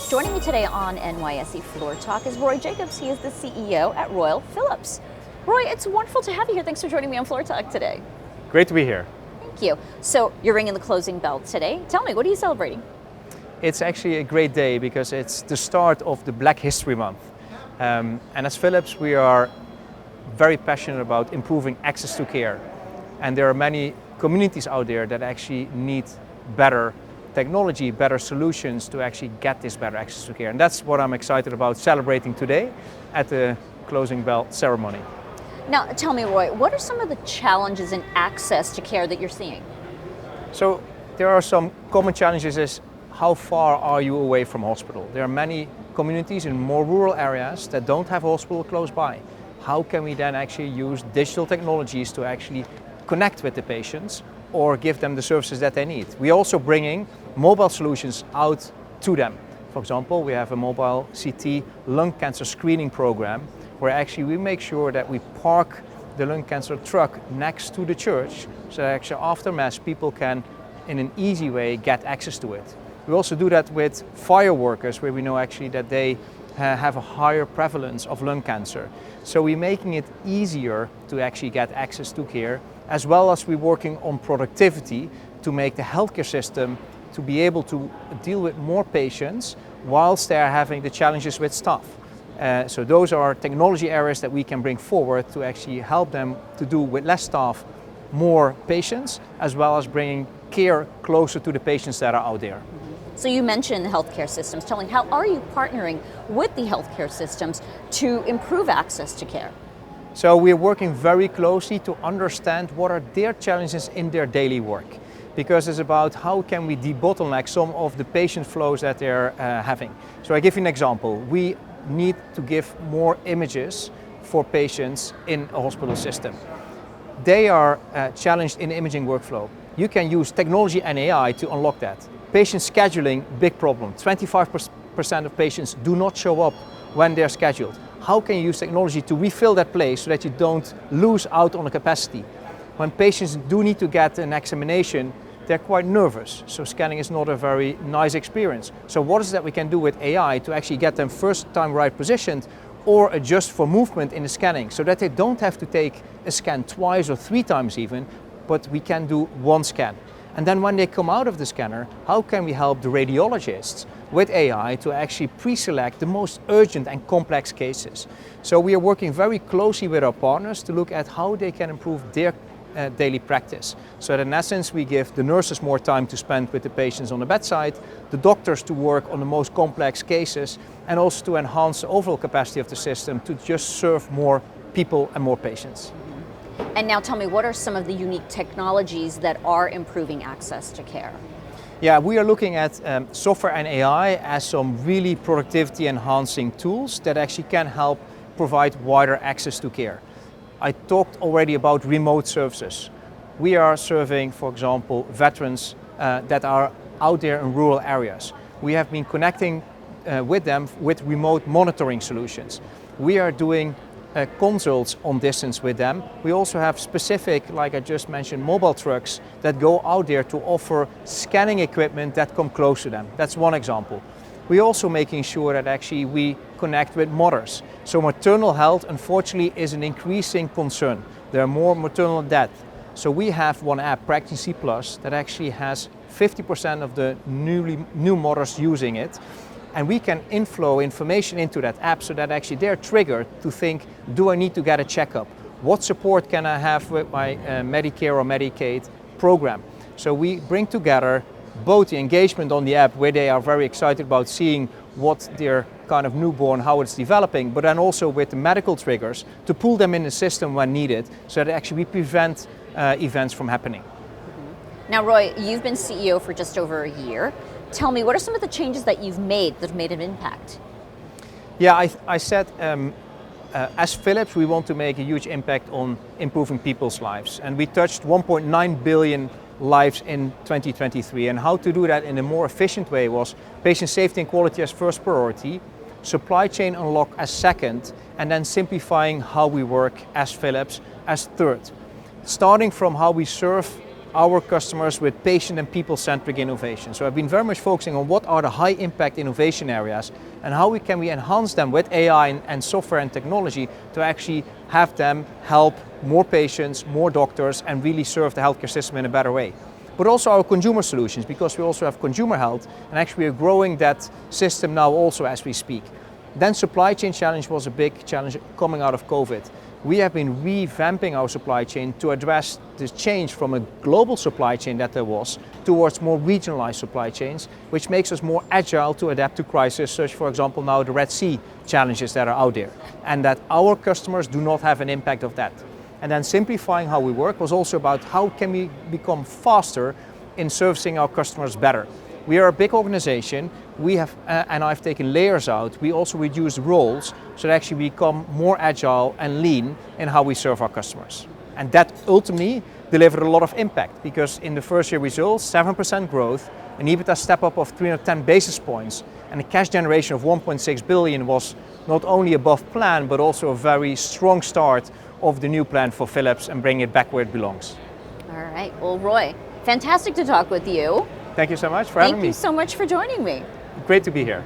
Joining me today on NYSE Floor Talk is Roy Jakobs. He is the CEO at Royal Philips. Roy, it's wonderful to have you here. Thanks for joining me on Floor Talk today. Great to be here. Thank you. So you're ringing the closing bell today. Tell me, what are you celebrating? It's actually a great day because it's the start of the Black History Month. And as Philips, we are very passionate about improving access to care. And there are many communities out there that actually need better technology, better solutions to actually get this better access to care. And that's what I'm excited about celebrating today at the closing bell ceremony. Now, tell me, Roy, what are some of the challenges in access to care that you're seeing? So there are some common challenges is how far are you away from hospital? There are many communities in more rural areas that don't have a hospital close by. How can we then actually use digital technologies to actually connect with the patients or give them the services that they need? We're also bringing mobile solutions out to them. For example, we have a mobile CT lung cancer screening program where actually we make sure that we park the lung cancer truck next to the church so that actually after Mass people can in an easy way get access to it. We also do that with fire workers where we know actually that they have a higher prevalence of lung cancer. So we're making it easier to actually get access to care, as well as we're working on productivity to make the healthcare system to be able to deal with more patients whilst they are having the challenges with staff. So those are technology areas that we can bring forward to actually help them to do with less staff, more patients, as well as bringing care closer to the patients that are out there. So you mentioned healthcare systems. Tell me, how are you partnering with the healthcare systems to improve access to care? So we're working very closely to understand what are their challenges in their daily work. Because it's about how can we debottleneck some of the patient flows that they're having. So I give you an example. We need to give more images for patients in a hospital system. They are challenged in the imaging workflow. You can use technology and AI to unlock that. Patient scheduling, big problem. 25% of patients do not show up when they're scheduled. How can you use technology to refill that place so that you don't lose out on the capacity? When patients do need to get an examination, they're quite nervous. So scanning is not a very nice experience. So what is that we can do with AI to actually get them first time right positioned or adjust for movement in the scanning so that they don't have to take a scan twice or 3 times even, but we can do one scan. And then when they come out of the scanner, how can we help the radiologists with AI to actually pre-select the most urgent and complex cases? So we are working very closely with our partners to look at how they can improve their daily practice. So that in essence, we give the nurses more time to spend with the patients on the bedside, the doctors to work on the most complex cases, and also to enhance the overall capacity of the system to just serve more people and more patients. And now tell me, what are some of the unique technologies that are improving access to care? Yeah, we are looking at software and AI as some really productivity enhancing tools that actually can help provide wider access to care. I talked already about remote services. We are serving, for example, veterans that are out there in rural areas. We have been connecting with them with remote monitoring solutions. We are doing consults on distance with them. We also have specific, like I just mentioned, mobile trucks that go out there to offer scanning equipment that come close to them. That's one example. We're also making sure that actually we connect with mothers. So maternal health, unfortunately, is an increasing concern. There are more maternal deaths. So we have one app, Pregnancy Plus, that actually has 50% of the new mothers using it. And we can inflow information into that app so that actually they're triggered to think, do I need to get a checkup? What support can I have with my Medicare or Medicaid program? So we bring together both the engagement on the app where they are very excited about seeing what their kind of newborn, how it's developing, but then also with the medical triggers to pull them in the system when needed so that actually we prevent events from happening. Now, Roy, you've been CEO for just over a year. Tell me, what are some of the changes that you've made that have made an impact? Yeah, I said as Philips, we want to make a huge impact on improving people's lives. And we touched 1.9 billion lives in 2023. And how to do that in a more efficient way was patient safety and quality as first priority, supply chain unlock as second, and then simplifying how we work as Philips as third. Starting from how we serve our customers with patient and people-centric innovation. So I've been very much focusing on what are the high impact innovation areas and how can we enhance them with AI and software and technology to actually have them help more patients, more doctors, and really serve the healthcare system in a better way. But also our consumer solutions, because we also have consumer health, and actually we're growing that system now also as we speak. Then supply chain challenge was a big challenge coming out of COVID. We have been revamping our supply chain to address the change from a global supply chain that there was towards more regionalized supply chains, which makes us more agile to adapt to crises, such for example now the Red Sea challenges that are out there, and that our customers do not have an impact of that. And then simplifying how we work was also about how can we become faster in servicing our customers better. We are a big organization, we have, and I've taken layers out, we also reduce roles so that actually become more agile and lean in how we serve our customers. And that ultimately delivered a lot of impact, because in the first year results, 7% growth, an EBITDA step up of 310 basis points, and a cash generation of 1.6 billion was not only above plan, but also a very strong start of the new plan for Philips and bring it back where it belongs. All right, well, Roy, fantastic to talk with you. Thank you so much for having me. Thank you so much for joining me. Great to be here.